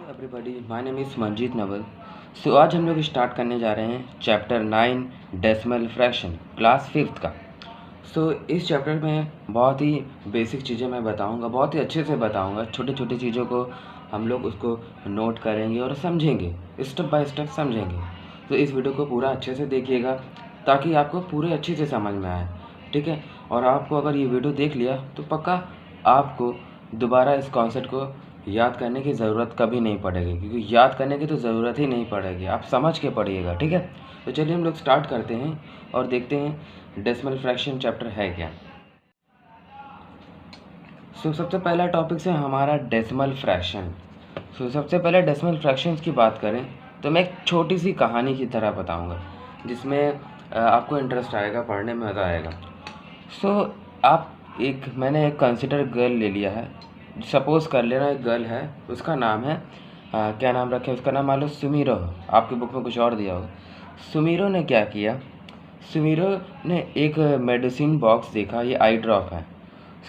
Hello everybody, my name is Manjeet Naval. So आज हम लोग स्टार्ट करने जा रहे हैं chapter 9 decimal fraction class 5th का। इस चैप्टर में बहुत ही बेसिक चीज़ें मैं बताऊंगा, बहुत ही अच्छे से बताऊंगा। छोटी छोटी चीज़ों को हम लोग उसको नोट करेंगे और समझेंगे, स्टेप बाय स्टेप समझेंगे। तो इस वीडियो को पूरा अच्छे से देखिएगा ताकि आपको पूरे अच्छे से समझ में आए, ठीक है। और आपको अगर ये वीडियो देख लिया तो पक्का आपको दोबारा इस कॉन्सेप्ट को याद करने की ज़रूरत कभी नहीं पड़ेगी, क्योंकि याद करने की तो ज़रूरत ही नहीं पड़ेगी, आप समझ के पढ़िएगा, ठीक है। तो चलिए हम लोग स्टार्ट करते हैं और देखते हैं डेसिमल फ्रैक्शन चैप्टर है क्या। सबसे पहला टॉपिक है हमारा डेसिमल फ्रैक्शन। सबसे पहले डेसिमल फ्रैक्शंस की बात करें तो मैं एक छोटी सी कहानी की तरह बताऊंगा जिसमें आपको इंटरेस्ट आएगा, पढ़ने में मज़ा आएगा। मैंने एक कंसिडर गर्ल ले लिया है। सपोज़ कर लेना एक गर्ल है, उसका नाम है क्या नाम रखें, उसका नाम मान लो सुमीरो। आपकी बुक में कुछ और दिया हो। सुमीरो ने क्या किया, सुमीरो ने एक मेडिसिन बॉक्स देखा, ये आई ड्रॉप है।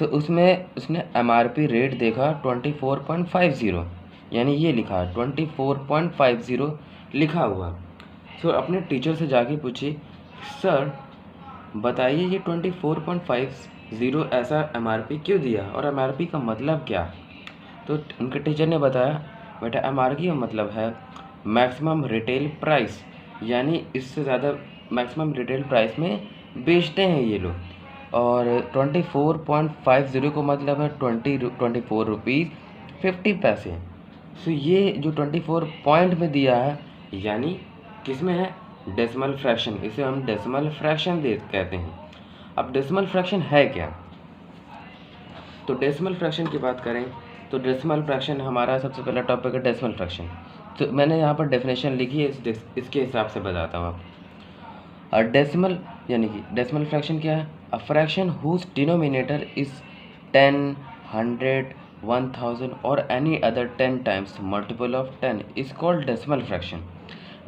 उसमें उसने MRP रेट देखा 24.50, यानी ये लिखा 24.50 लिखा हुआ। अपने टीचर से जाके पूछी, सर बताइए ये 24.50 ऐसा MRP क्यों दिया और MRP का मतलब क्या। तो उनके टीचर ने बताया, बेटा MRP का मतलब है मैक्सिमम रिटेल प्राइस, यानी इससे ज़्यादा मैक्सिमम रिटेल प्राइस में बेचते हैं ये लोग। और 24.50 को मतलब है 24 रुपीज़ 50 पैसे। ये जो 24 पॉइंट में दिया है यानी किस में है, डेसिमल फ्रैक्शन, इसे हम डेसिमल फ्रैक्शन कहते हैं। अब डेसिमल फ्रैक्शन है क्या, तो डेसिमल फ्रैक्शन की बात करें तो डेसिमल फ्रैक्शन हमारा सबसे पहला टॉपिक है डेसिमल फ्रैक्शन। तो मैंने यहाँ पर डेफिनेशन लिखी है, इसके हिसाब से बताता हूँ आपको। डेसिमल यानी कि डेसिमल फ्रैक्शन क्या है, a fraction whose denominator is 10, 100, 1000 और any other 10 times multiple of 10 is called decimal fraction.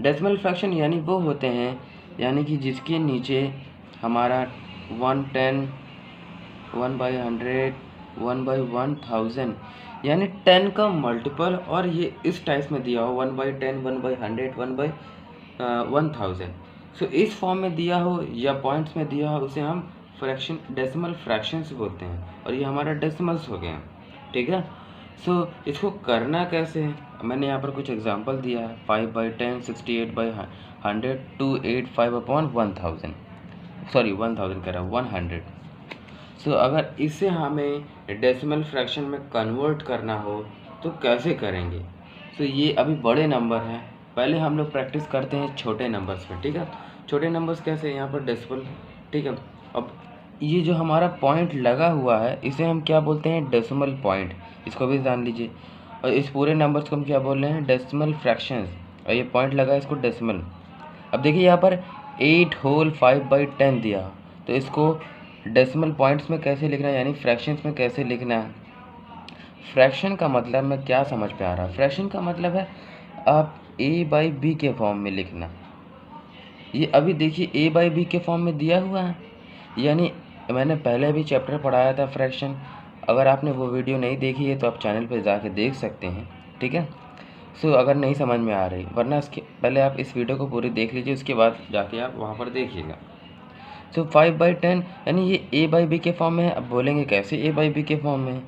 Decimal fraction यानी वो होते हैं यानी कि जिसके नीचे हमारा 110, 1/100, 1/1000 यानी 10 का मल्टीपल, और ये इस टाइप में दिया हो 1/10, 1/100, 1/1000। इस फॉर्म में दिया हो या पॉइंट्स में दिया हो उसे हम फ्रैक्शन डेसिमल फ्रैक्शंस बोलते हैं, और ये हमारा डेसिमल्स हो गए हैं, ठीक है। इसको करना कैसे है, मैंने यहाँ पर कुछ एग्जांपल दिया है। 5/10, 68/100, 285/1000, सॉरी 1000 कह रहा हूँ, 100। अगर इसे हमें डेसिमल फ्रैक्शन में कन्वर्ट करना हो तो कैसे करेंगे। ये अभी बड़े नंबर हैं, पहले हम लोग प्रैक्टिस करते हैं छोटे नंबर्स पे, ठीक है। छोटे नंबर्स कैसे, यहाँ पर डेसिमल, ठीक है। अब ये जो हमारा पॉइंट लगा हुआ है इसे हम क्या बोलते हैं, डेसिमल पॉइंट, इसको भी जान लीजिए। और इस पूरे नंबर्स को हम क्या बोल रहे हैं, डेसिमल फ्रैक्शंस, और ये पॉइंट लगा है इसको डेसिमल। अब देखिए यहाँ पर 8 होल 5/10 दिया, तो इसको डेसिमल पॉइंट्स में कैसे लिखना है, यानी फ्रैक्शंस में कैसे लिखना है। फ्रैक्शन का मतलब में क्या समझ पे आ रहा है, फ्रैक्शन का मतलब है आप A/B के फॉर्म में लिखना। ये अभी देखिए A/B के फॉर्म में दिया हुआ है, यानी मैंने पहले भी चैप्टर पढ़ाया था फ्रैक्शन। अगर आपने वो वीडियो नहीं देखी है तो आप चैनल पर जाके देख सकते हैं, ठीक है। अगर नहीं समझ में आ रही, वरना इसके पहले आप इस वीडियो को पूरी देख लीजिए, उसके बाद जाके आप वहाँ पर देखिएगा। 5/10 यानी ये A/B के फॉर्म में है। अब बोलेंगे कैसे A/B के फॉर्म में है,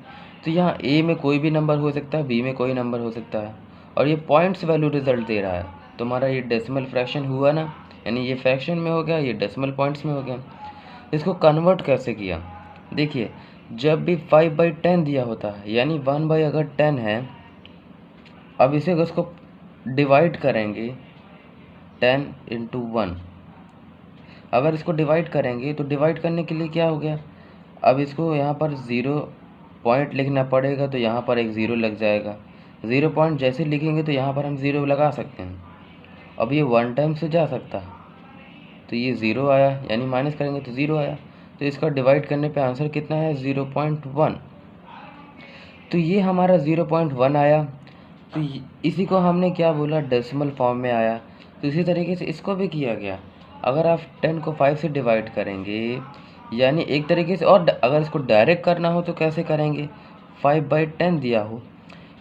तो यहाँ A में कोई भी नंबर हो सकता है, B में कोई नंबर हो सकता है, और ये पॉइंट्स वैल्यू रिजल्ट दे रहा है। तो हमारा ये डेसिमल फ्रैक्शन हुआ ना, यानी ये फ्रैक्शन में हो गया, ये डेसिमल पॉइंट्स में हो गया। इसको कन्वर्ट कैसे किया, देखिए जब भी 5/10 दिया होता है यानी 1 अगर 10 है, अब इसे उसको डिवाइड करेंगे 10 × 1। अगर इसको डिवाइड करेंगे तो डिवाइड करने के लिए क्या हो गया, अब इसको यहाँ पर 0 पॉइंट लिखना पड़ेगा, तो यहाँ पर एक 0 लग जाएगा। 0 पॉइंट जैसे लिखेंगे तो यहाँ पर हम 0 लगा सकते हैं। अब ये 1 टाइम से जा सकता है, तो ये 0 आया, यानी माइनस करेंगे तो 0 आया। तो इसका डिवाइड करने पे आंसर कितना है, 0.1। तो ये हमारा 0.1 आया। तो इसी को हमने क्या बोला, डेसिमल फॉर्म में आया। तो इसी तरीके से इसको भी किया गया। अगर आप 10 को 5 से डिवाइड करेंगे, यानी एक तरीके से, और अगर इसको डायरेक्ट करना हो तो कैसे करेंगे, 5/10 दिया हो,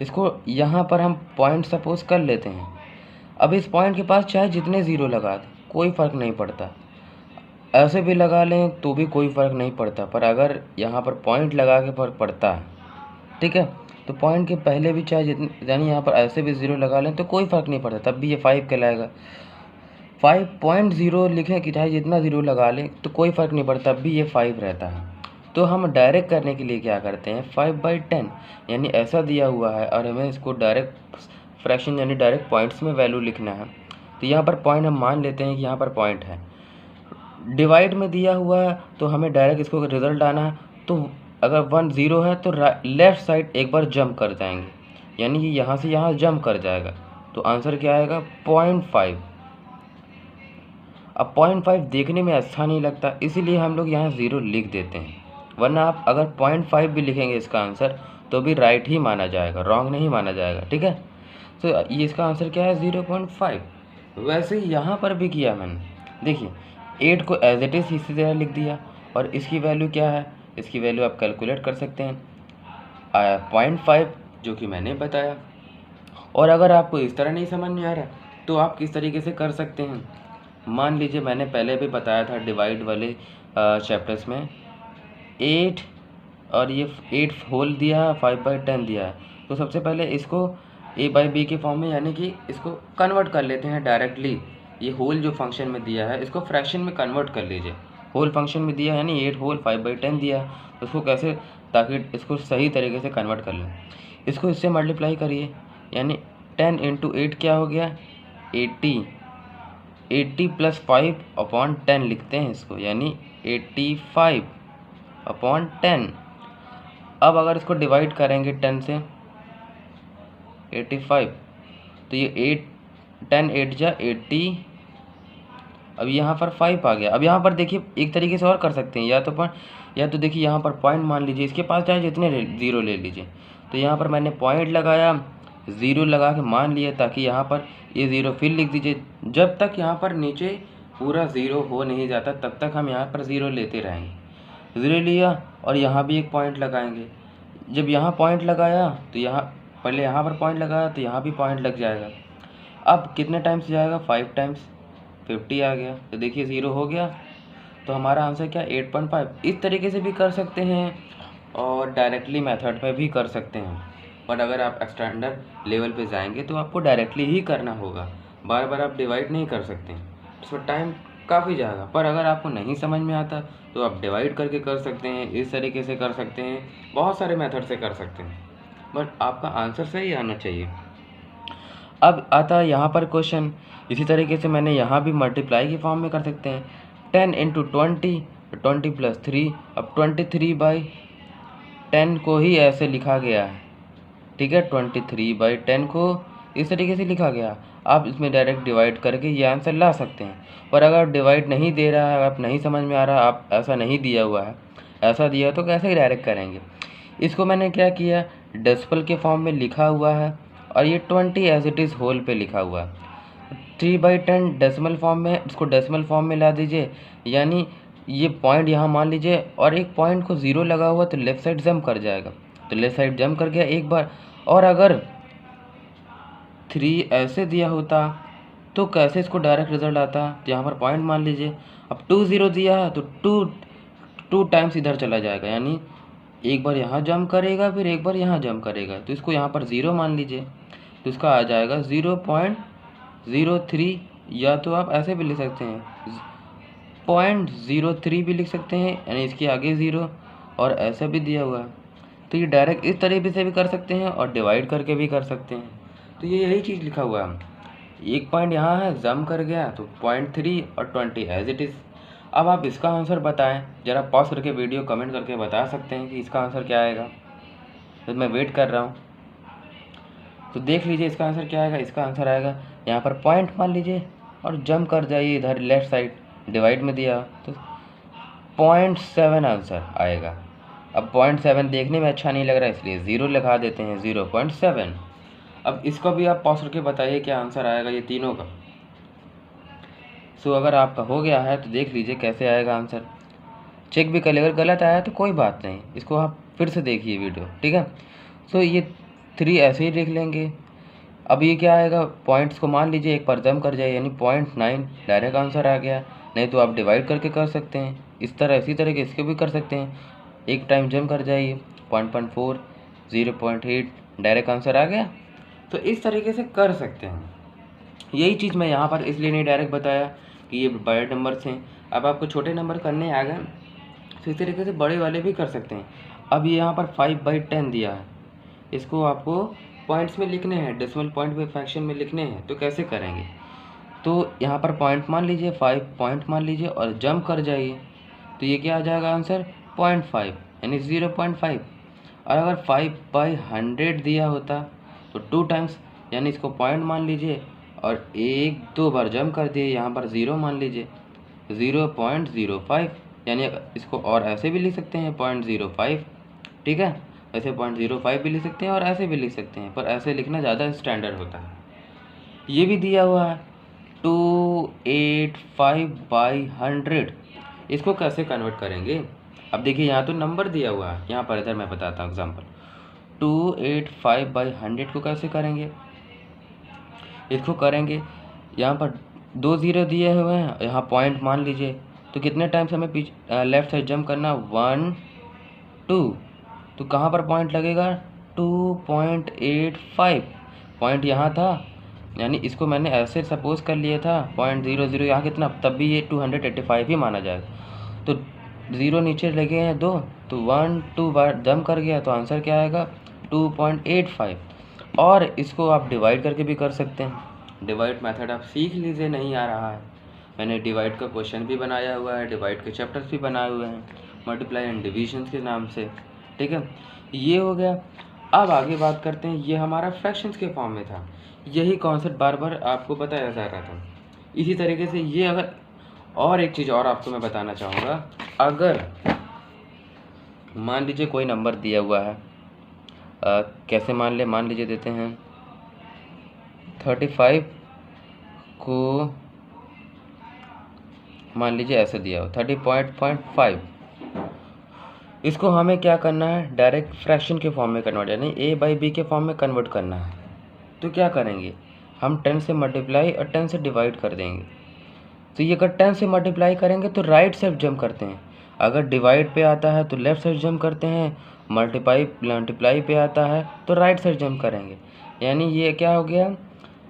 इसको यहाँ पर हम पॉइंट सपोज कर लेते हैं। अब इस पॉइंट के पास चाहे जितने ज़ीरो लगा दें कोई फ़र्क नहीं पड़ता, ऐसे भी लगा लें तो भी कोई फ़र्क नहीं पड़ता, पर अगर यहाँ पर पॉइंट लगा के फ़र्क पड़ता है, ठीक है। तो पॉइंट के पहले भी चाहे जितने, यानी यहाँ पर ऐसे भी ज़ीरो लगा लें तो कोई फ़र्क नहीं पड़ता, तब भी ये 5 कहलाएगा। 5.0 लिखें कि चाहे जितना ज़ीरो लगा लें तो कोई फ़र्क नहीं पड़ता, तब भी ये 5 रहता है। तो हम डायरेक्ट करने के लिए क्या करते हैं, 5/10 यानी ऐसा दिया हुआ है और हमें इसको डायरेक्ट फ्रैक्शन यानी डायरेक्ट पॉइंट्स में वैल्यू लिखना है। तो यहाँ पर पॉइंट हम मान लेते हैं कि यहाँ पर पॉइंट है, डिवाइड में दिया हुआ है तो हमें डायरेक्ट इसको रिजल्ट आना है। तो अगर 1 0 है तो लेफ़्ट साइड एक बार जंप कर जाएंगे, यानी कि यहाँ से यहाँ जंप कर जाएगा, तो आंसर क्या आएगा 0.5। अब 0.5 देखने में अच्छा नहीं लगता, इसीलिए हम लोग यहाँ 0 लिख देते हैं, वरना आप अगर 0.5 भी लिखेंगे इसका आंसर तो भी राइट ही माना जाएगा, रॉन्ग नहीं माना जाएगा, ठीक है। तो ये इसका आंसर क्या है 0.5। वैसे ही यहाँ पर भी किया मैंने, देखिए 8 को एज इट इज़ इसी तरह लिख दिया, और इसकी वैल्यू क्या है, इसकी वैल्यू आप कैलकुलेट कर सकते हैं 0.5 जो कि मैंने बताया। और अगर आपको इस तरह नहीं समझ में आ रहा तो आप किस तरीके से कर सकते हैं, मान लीजिए मैंने पहले भी बताया था डिवाइड वाले चैप्टर्स में 8 और ये 8 होल दिया है, 5/10 दिया है, तो सबसे पहले इसको a/b के फॉर्म में यानी कि इसको कन्वर्ट कर लेते हैं डायरेक्टली। ये होल जो फंक्शन में दिया है इसको फ्रैक्शन में कन्वर्ट कर लीजिए, होल फंक्शन में दिया है यानी 8 होल 5/10 दिया है, तो उसको कैसे, ताकि इसको सही तरीके से कन्वर्ट कर लें, इसको इससे मल्टीप्लाई करिए, यानी 10 × 8 क्या हो गया 80, 80 + 5/10 लिखते हैं इसको, यानी 85/10। अब अगर इसको डिवाइड करेंगे 10 से 85, तो ये 10 8 जा 80। अब यहाँ पर 5 आ गया। अब यहाँ पर देखिए एक तरीके से और कर सकते हैं, या तो देखिए यहाँ पर पॉइंट मान लीजिए, इसके पास चाहे जितने ज़ीरो ले लीजिए, तो यहाँ पर मैंने पॉइंट लगाया, ज़ीरो लगा के मान लिया, ताकि यहाँ पर ये ज़ीरो फिर लिख दीजिए, जब तक यहाँ पर नीचे पूरा ज़ीरो हो नहीं जाता तब तक हम यहाँ पर ज़ीरो लेते रहेंगे। ज़ीरो लिया और यहाँ भी एक पॉइंट लगाएंगे, जब यहाँ पॉइंट लगाया तो यहाँ पहले यहाँ पर पॉइंट लगाया तो यहाँ भी पॉइंट लग जाएगा। अब कितने टाइम्स जाएगा 5 टाइम्स, 50 आ गया, तो देखिए ज़ीरो हो गया, तो हमारा आंसर क्या 8.5। इस तरीके से भी कर सकते हैं और डायरेक्टली मेथड में भी कर सकते हैं, बट अगर आप स्टैंडर्ड लेवल पे जाएंगे तो आपको डायरेक्टली ही करना होगा, बार बार आप डिवाइड नहीं कर सकते, उसमें टाइम काफ़ी जाएगा। पर अगर आपको नहीं समझ में आता तो आप डिवाइड करके कर सकते हैं, इस तरीके से कर सकते हैं, बहुत सारे मेथड से कर सकते हैं, बट आपका आंसर सही आना चाहिए। अब आता है यहाँ पर क्वेश्चन, इसी तरीके से मैंने यहाँ भी मल्टीप्लाई के फॉर्म में कर सकते हैं, 10 × 20, 20 + 3। अब 23/10 को ही ऐसे लिखा गया है, ठीक है, 23/10 को इस तरीके से लिखा गया। आप इसमें डायरेक्ट डिवाइड करके ये आंसर ला सकते हैं, पर अगर डिवाइड नहीं दे रहा है, आप नहीं समझ में आ रहा, आप ऐसा नहीं दिया हुआ है, ऐसा दिया तो कैसे डायरेक्ट करेंगे। इसको मैंने क्या किया, डेसिमल के फॉर्म में लिखा हुआ है और ये 20 एज इट इज़ होल पे लिखा हुआ है। 3/10 डेसिमल फॉर्म में, इसको डेसिमल फॉर्म में ला दीजिए, यानी ये पॉइंट यहाँ मान लीजिए और एक पॉइंट को ज़ीरो लगा हुआ तो लेफ़्ट साइड जंप कर जाएगा, तो लेफ़्ट साइड जंप कर गया एक बार। और अगर 3 ऐसे दिया होता तो कैसे इसको डायरेक्ट रिजल्ट आता, तो यहाँ पर पॉइंट मान लीजिए, अब 2 0 दिया है तो 2 टाइम्स इधर चला जाएगा, यानी एक बार यहाँ जंप करेगा फिर एक बार यहाँ जंप करेगा, तो इसको यहाँ पर 0 मान लीजिए, तो इसका आ जाएगा 0.03, या तो आप ऐसे भी लिख सकते हैं 0.03 भी लिख सकते हैं, यानी इसके आगे 0, और ऐसा भी दिया हुआ है, तो ये डायरेक्ट इस तरीके से भी कर सकते हैं और डिवाइड करके भी कर सकते हैं। तो ये यही चीज़ लिखा हुआ है, एक पॉइंट यहाँ है जंप कर गया तो 0.3 और 20 एज इट इज़। अब आप इसका आंसर बताएं, ज़रा पॉज करके वीडियो कमेंट करके बता सकते हैं कि इसका आंसर क्या आएगा, तो मैं वेट कर रहा हूँ। तो देख लीजिए इसका आंसर क्या आएगा, इसका आंसर आएगा यहाँ पर पॉइंट मान लीजिए और जंप कर जाइए इधर लेफ़्ट साइड, डिवाइड में दिया तो 0.7 आंसर आएगा। अब 0.7 देखने में अच्छा नहीं लग रहा इसलिए 0 लगा देते हैं, 0.7। अब इसको भी आप पॉज करके बताइए क्या आंसर आएगा ये तीनों का। सो अगर आपका हो गया है तो देख लीजिए कैसे आएगा आंसर, चेक भी कर लीजिए, अगर गलत आया तो कोई बात नहीं, इसको आप फिर से देखिए वीडियो, ठीक है। सो ये 3 ऐसे ही लिख लेंगे। अब ये क्या आएगा, पॉइंट्स को मान लीजिए एक पर जम कर जाए, यानी 0.9 डायरेक्ट आंसर आ गया। नहीं तो आप डिवाइड करके कर सकते हैं, इसी तरह के इसके भी कर सकते हैं। एक टाइम जम कर जाइए, 0.4, 0.8 डायरेक्ट आंसर आ गया। तो इस तरीके से कर सकते हैं। यही चीज़ मैं यहाँ पर इसलिए नहीं डायरेक्ट बताया कि ये बड़े नंबर्स हैं। अब आपको छोटे नंबर करने आ गए तो इस तरीके से बड़े वाले भी कर सकते हैं। अब ये यहाँ पर 5/10 दिया है, इसको आपको पॉइंट्स में लिखने हैं, डेसिमल पॉइंट में फ्रैक्शन में लिखने हैं। तो कैसे करेंगे, तो यहाँ पर पॉइंट मान लीजिए, 5 पॉइंट मान लीजिए और जंप कर जाइए। तो ये क्या आ जाएगा आंसर, 0.5 यानी 0.5। और अगर 5/100 दिया होता तो 2 टाइम्स, यानी इसको पॉइंट मान लीजिए और 1-2 बार जंप कर दिए, यहाँ पर 0 मान लीजिए, 0.05। यानी इसको और ऐसे भी लिख सकते हैं 0.05, ठीक है। ऐसे 0.05 भी लिख सकते हैं और ऐसे भी लिख सकते हैं, पर ऐसे लिखना ज़्यादा स्टैंडर्ड होता है। ये भी दिया हुआ है 285/100, इसको कैसे कन्वर्ट करेंगे। अब देखिए यहाँ तो नंबर दिया हुआ है, यहाँ पर इधर मैं बताता हूँ एग्जाम्पल। 285/100 को कैसे करेंगे, इसको करेंगे, यहाँ पर 2 0 दिए हुए हैं, यहाँ पॉइंट मान लीजिए। तो कितने टाइम्स हमें लेफ्ट साइड जंप करना, 1 2। तो कहाँ पर पॉइंट लगेगा, 2.85 पॉइंट यहाँ था, यानी इसको मैंने ऐसे सपोज कर लिया था 0.00 यहाँ कितना, तब भी ये 285 ही माना जाएगा। तो 0 नीचे लगे हैं 2, तो 1-2 बार जंप कर गया, तो आंसर क्या आएगा 2.85। और इसको आप डिवाइड करके भी कर सकते हैं, डिवाइड मेथड आप सीख लीजिए, नहीं आ रहा है, मैंने डिवाइड का क्वेश्चन भी बनाया हुआ है, डिवाइड के चैप्टर्स भी बनाए हुए हैं, मल्टीप्लाई एंड डिविजन के नाम से, ठीक है। ये हो गया। अब आगे बात करते हैं, ये हमारा फ्रैक्शंस के फॉर्म में था, यही कॉन्सेप्ट बार बार आपको बताया जा रहा था। इसी तरीके से ये अगर और एक चीज़ और आपको मैं बताना चाहूँगा, अगर मान लीजिए कोई नंबर दिया हुआ है, कैसे मान लीजिए देते हैं 35 को मान लीजिए ऐसे दिया हो 30.5, इसको हमें क्या करना है, डायरेक्ट फ्रैक्शन के फॉर्म में कन्वर्ट, यानी a/b के फॉर्म में कन्वर्ट करना है। तो क्या करेंगे, हम 10 से मल्टीप्लाई और 10 से डिवाइड कर देंगे। तो ये अगर 10 से मल्टीप्लाई करेंगे तो राइट साइड जंप करते हैं, अगर डिवाइड पे आता है तो लेफ़्ट साइड जंप करते हैं, मल्टीप्लाई पे आता है तो राइट साइड जंप करेंगे। यानी ये क्या हो गया,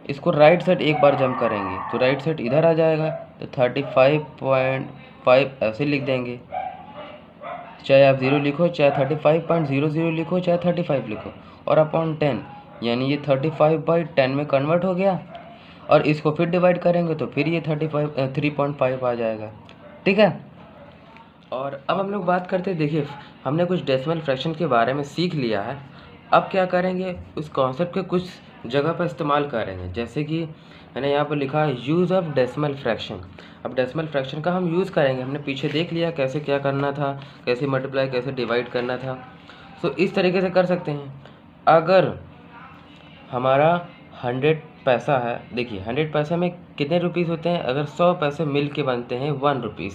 इसको राइट साइड एक बार जंप करेंगे तो राइट साइड इधर आ जाएगा, तो 35.5 ऐसे लिख देंगे, चाहे आप 0 लिखो, चाहे 35.00 लिखो, चाहे 35 लिखो, और अपॉन 10, यानी ये 35/10 में कन्वर्ट हो गया। और इसको फिर डिवाइड करेंगे तो फिर ये 3.5 आ जाएगा, ठीक है। और अब हम लोग बात करते हैं, देखिए हमने कुछ डेसिमल फ्रैक्शन के बारे में सीख लिया है, अब क्या करेंगे, उस कॉन्सेप्ट के कुछ जगह पर इस्तेमाल करेंगे। जैसे कि मैंने यहाँ पर लिखा है यूज़ ऑफ डेसिमल फ्रैक्शन। अब डेसिमल फ्रैक्शन का हम यूज़ करेंगे, हमने पीछे देख लिया कैसे क्या करना था, कैसे मल्टीप्लाई कैसे डिवाइड करना था। तो इस तरीके से कर सकते हैं। अगर हमारा 100 पैसा है, देखिए 100 पैसे में कितने रुपीज़ होते हैं, अगर 100 पैसे मिल के बनते हैं 1 रुपीज़,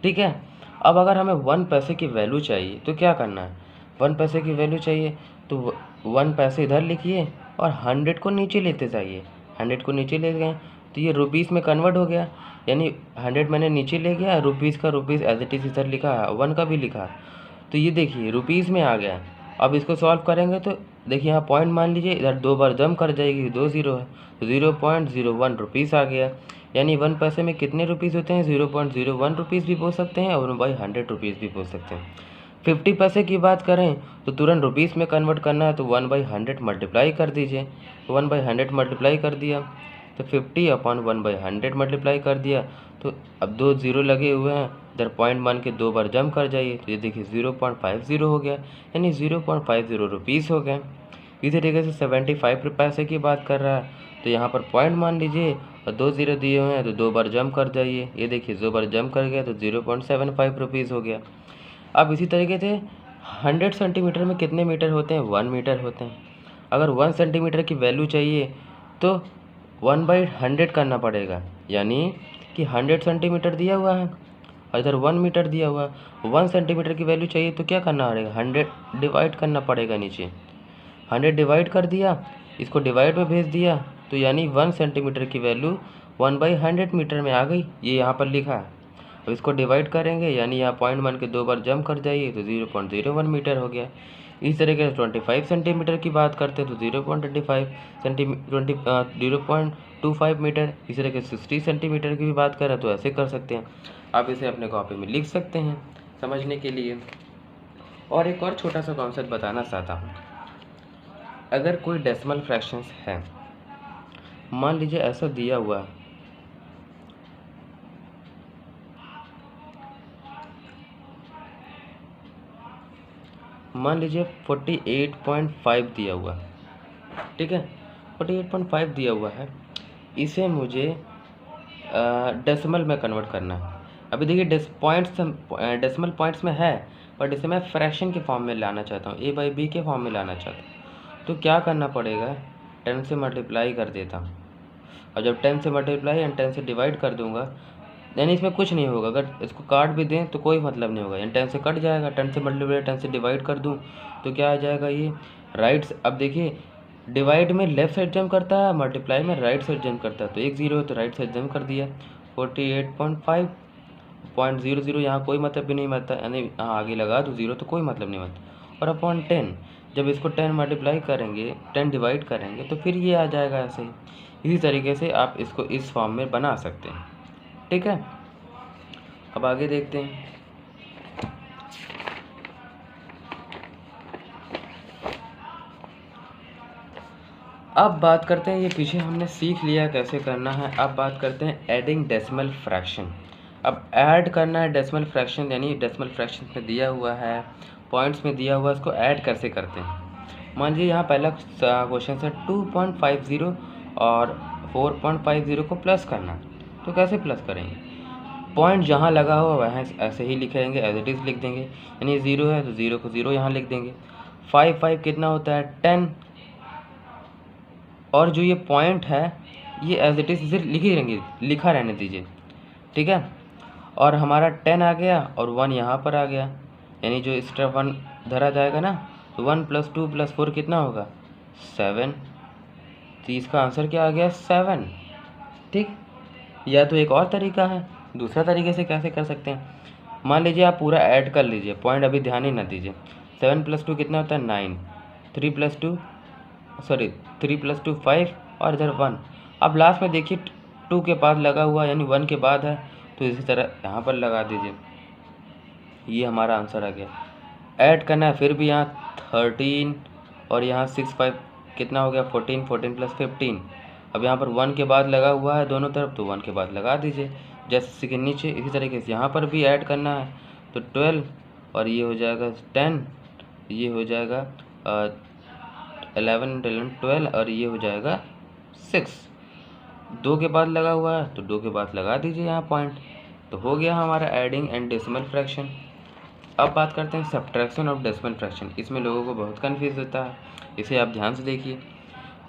ठीक है। अब अगर हमें 1 पैसे की वैल्यू चाहिए तो क्या करना है, 1 पैसे की वैल्यू चाहिए तो 1 पैसे इधर लिखिए और 100 को नीचे लेते जाइए, 100 को नीचे ले गए तो ये रुपीज़ में कन्वर्ट हो गया, यानी 100 मैंने नीचे ले गया, रुपीज़ का रुपीज़ एज इट इज़ इधर लिखा है, 1 का भी लिखा, तो ये देखिए रुपीज़ में आ गया। अब इसको सॉल्व करेंगे तो देखिए यहाँ पॉइंट मान लीजिए, इधर 2 बार जंप कर जाएगी, 2 0 है, तो 0.01 रुपीज़ आ गया। यानी 1 पैसे में कितने रुपीज़ होते हैं, 0.01 रुपीज़ भी बोल सकते हैं और 1/100 रुपीज़ भी बोल सकते हैं। 50 पैसे की बात करें तो तुरंत रुपीज़ में कन्वर्ट करना है, तो 1/100 मल्टीप्लाई कर दीजिए, 1/100 मल्टीप्लाई कर दिया तो 50/1/100 मल्टीप्लाई कर दिया। तो अब 2 0 लगे हुए हैं, इधर पॉइंट मान के 2 बार जंप कर जाइए, तो ये देखिए 0.50 हो गया, यानी 0.50 रुपीज़ हो गए। इसी तरीके से 75 पैसे की बात कर रहा है, तो यहाँ पर पॉइंट मान लीजिए और 2 0 दिए हुए हैं, तो 2 बार जंप कर जाइए, ये देखिए 2 बार जंप कर गया तो 0.75 रुपीज़ हो गया। अब इसी तरीके से 100 सेंटीमीटर में कितने मीटर होते हैं, 1 मीटर होते हैं। अगर 1 सेंटीमीटर की वैल्यू चाहिए तो 1/100 करना पड़ेगा, यानी कि 100 सेंटीमीटर दिया हुआ है और इधर 1 मीटर दिया हुआ है। 1 सेंटीमीटर की वैल्यू चाहिए तो क्या करना पड़ेगा, 100 डिवाइड करना पड़ेगा नीचे, 100 डिवाइड कर दिया, इसको डिवाइड में भेज दिया, तो यानी 1 सेंटीमीटर की वैल्यू 1/100 मीटर में आ गई, ये यहाँ पर लिखा है। अब इसको डिवाइड करेंगे, यानी यहाँ 0.1 के 2 बार जंप कर जाइए तो 0.01 मीटर हो गया। इस तरीके से 25 सेंटीमीटर की बात करते हैं तो 0.25 0.25 मीटर। इस तरीके से 60 सेंटीमीटर की भी बात करें तो ऐसे कर सकते हैं। आप इसे अपने कॉपी में लिख सकते हैं समझने के लिए। और एक और छोटा सा कॉन्सेप्ट बताना चाहता हूँ। अगर कोई डेसिमल फ्रैक्शंस है, मान लीजिए ऐसा दिया हुआ है, मान लीजिए 48.5 दिया हुआ है, ठीक है, 48.5 दिया हुआ है, इसे मुझे डेसिमल में कन्वर्ट करना है। अभी देखिए डेसिमल पॉइंट्स में है, बट इसे मैं फ्रैक्शन के फॉर्म में लाना चाहता हूँ, a/b के फॉर्म में लाना चाहता हूँ। तो क्या करना पड़ेगा, 10 से मल्टीप्लाई कर देता हूँ, और जब 10 से मल्टीप्लाई एंड 10 से डिवाइड कर दूंगा, यानी इसमें कुछ नहीं होगा। अगर इसको काट भी दें तो कोई मतलब नहीं होगा, यानी 10 से कट जाएगा, 10 से मल्टीप्लाई 10 से डिवाइड कर दूं तो क्या आ जाएगा, ये राइट। अब देखिए डिवाइड में लेफ्ट साइड जंप करता है, मल्टीप्लाई में राइट साइड जंप करता है, तो एक जीरो है तो राइट साइड जंप कर दिया। 48.5.00 यहाँ कोई मतलब भी नहीं बनता, यानी यहाँ आगे लगा तो जीरो तो कोई मतलब नहीं बनता। और अपॉन 10, जब इसको 10 मल्टीप्लाई करेंगे, 10 डिवाइड करेंगे तो फिर ये आ जाएगा ऐसे ही। इसी तरीके से आप इसको इस फॉर्म में बना सकते हैं, ठीक है। अब आगे देखते हैं। अब बात करते हैं, ये पीछे हमने सीख लिया कैसे करना है। अब बात करते हैं एडिंग डेसिमल फ्रैक्शन। अब ऐड करना है डेसिमल फ्रैक्शन, यानी डेसिमल फ्रैक्शन में दिया हुआ है, पॉइंट्स में दिया हुआ है, इसको ऐड कैसे करते हैं। मान लीजिए यहाँ पहला क्वेश्चन है 2.50 और 4.50 को प्लस करना, तो कैसे प्लस करेंगे। पॉइंट जहाँ लगा हुआ वहाँ ऐसे ही लिखेंगे, एज इट इज़ लिख देंगे, यानी 0 है तो 0 को 0 यहाँ लिख देंगे। 5 कितना होता है 10, और जो ये पॉइंट है ये एज इट इज़ इसे लिखा रहने दीजिए, ठीक है। और हमारा 10 आ गया और 1 यहाँ पर आ गया, यानी जो एक्स्ट्रा 1 धरा जाएगा ना, तो 1 + 2 + 4 कितना होगा 7। तो इसका आंसर क्या आ गया 7, ठीक। या तो एक और तरीका है, दूसरा तरीके से कैसे कर सकते हैं। मान लीजिए आप पूरा ऐड कर लीजिए, पॉइंट अभी ध्यान ही ना दीजिए। 7 + 2 कितना होता है 9, 3 + 2 5 और इधर 1। अब लास्ट में देखिए 2 के बाद लगा हुआ, यानी 1 के बाद है, तो इसी तरह यहाँ पर लगा दीजिए, ये हमारा आंसर आ गया। ऐड करना है फिर भी यहाँ 13 और यहाँ 6 5 कितना हो गया 14, 14 + 15। अब यहाँ पर 1 के बाद लगा हुआ है दोनों तरफ, तो 1 के बाद लगा दीजिए जैसे कि नीचे। इसी तरीके से यहाँ पर भी ऐड करना है, तो 12 और ये हो जाएगा 10, ये हो जाएगा 11 12 और ये हो जाएगा 6। 2 के बाद लगा हुआ है तो 2 के बाद लगा दीजिए यहाँ पॉइंट, तो हो गया हमारा एडिंग एंड डेसिमल फ्रैक्शन। अब बात करते हैं सब्ट्रैक्शन ऑफ डेसिमल फ्रैक्शन। इसमें लोगों को बहुत कन्फ्यूज होता है, इसे आप ध्यान से देखिए।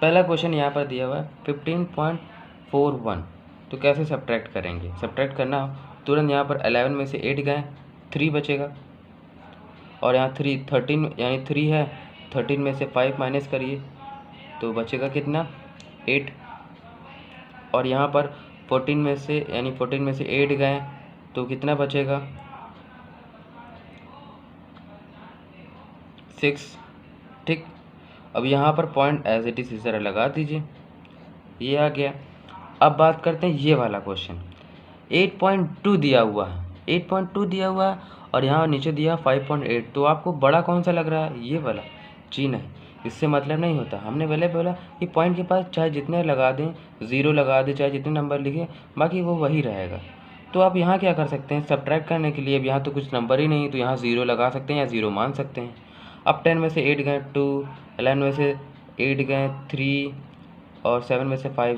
पहला क्वेश्चन यहाँ पर दिया हुआ है 15.41, तो कैसे सब्ट्रैक्ट करेंगे। सब्ट्रैक्ट करना हो तुरंत यहाँ पर 11 में से 8 गए, 3 बचेगा, और यहाँ 13 यानी 3 है, 13 में से 5 माइनस करिए तो बचेगा कितना 8, और यहाँ पर 14 में से 8 गए तो कितना बचेगा 6, ठीक। अब यहाँ पर पॉइंट एज इट इज इस तरह लगा दीजिए, ये आ गया। अब बात करते हैं ये वाला क्वेश्चन 8.2 दिया हुआ है, 8.2 दिया हुआ है और यहाँ नीचे दिया 5.8, तो आपको बड़ा कौन सा लग रहा है, ये वाला। जी नहीं, इससे मतलब नहीं होता। हमने पहले बोला कि पॉइंट के पास चाहे जितने लगा दें, 0 लगा दें, चाहे जितने नंबर लिखें, बाकी वो वही रहेगा। तो आप यहाँ क्या कर सकते हैं, सब्ट्रैक्ट करने के लिए। अब यहाँ तो कुछ नंबर ही नहीं, तो यहाँ 0 लगा सकते हैं या 0 मान सकते हैं। अब 10 में से 8 गए 2, 11 में से 8 गए 3, और 7 में से 5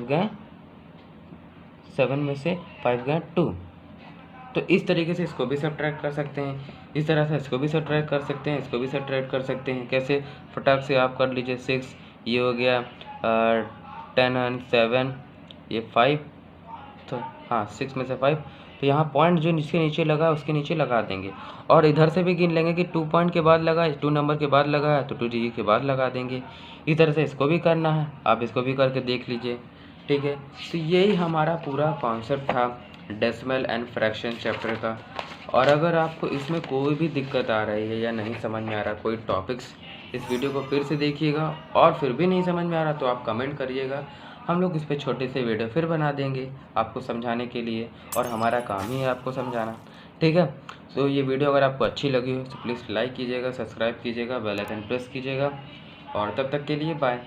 गए 2। तो इस तरीके से इसको भी सब्ट्रैक्ट कर सकते हैं, इस तरह से इसको भी सब्ट्रैक्ट कर सकते हैं, इसको भी सब्ट्रैक्ट कर सकते हैं। कैसे, फटाक से आप कर लीजिए। 6 ये हो गया, 10 और 7 ये 5, तो हाँ 6 में से 5 तो यहाँ पॉइंट जो इसके नीचे लगा है उसके नीचे लगा देंगे, और इधर से भी गिन लेंगे कि 2 पॉइंट के बाद लगा है, 2 नंबर के बाद लगा है तो 2 डिजिट के बाद लगा देंगे। इस तरह से इसको भी करना है, आप इसको भी करके देख लीजिए, ठीक है। तो यही हमारा पूरा कॉन्सेप्ट था डेसिमल एंड फ्रैक्शन चैप्टर का। और अगर आपको इसमें कोई भी दिक्कत आ रही है या नहीं समझ में आ रहा कोई टॉपिक्स, इस वीडियो को फिर से देखिएगा, और फिर भी नहीं समझ में आ रहा तो आप कमेंट करिएगा, हम लोग इस पे छोटे से वीडियो फिर बना देंगे आपको समझाने के लिए, और हमारा काम ही है आपको समझाना, ठीक है। सो ये वीडियो अगर आपको अच्छी लगी हो तो प्लीज़ लाइक कीजिएगा, सब्सक्राइब कीजिएगा, बेल आइकन प्रेस कीजिएगा, और तब तक के लिए बाय।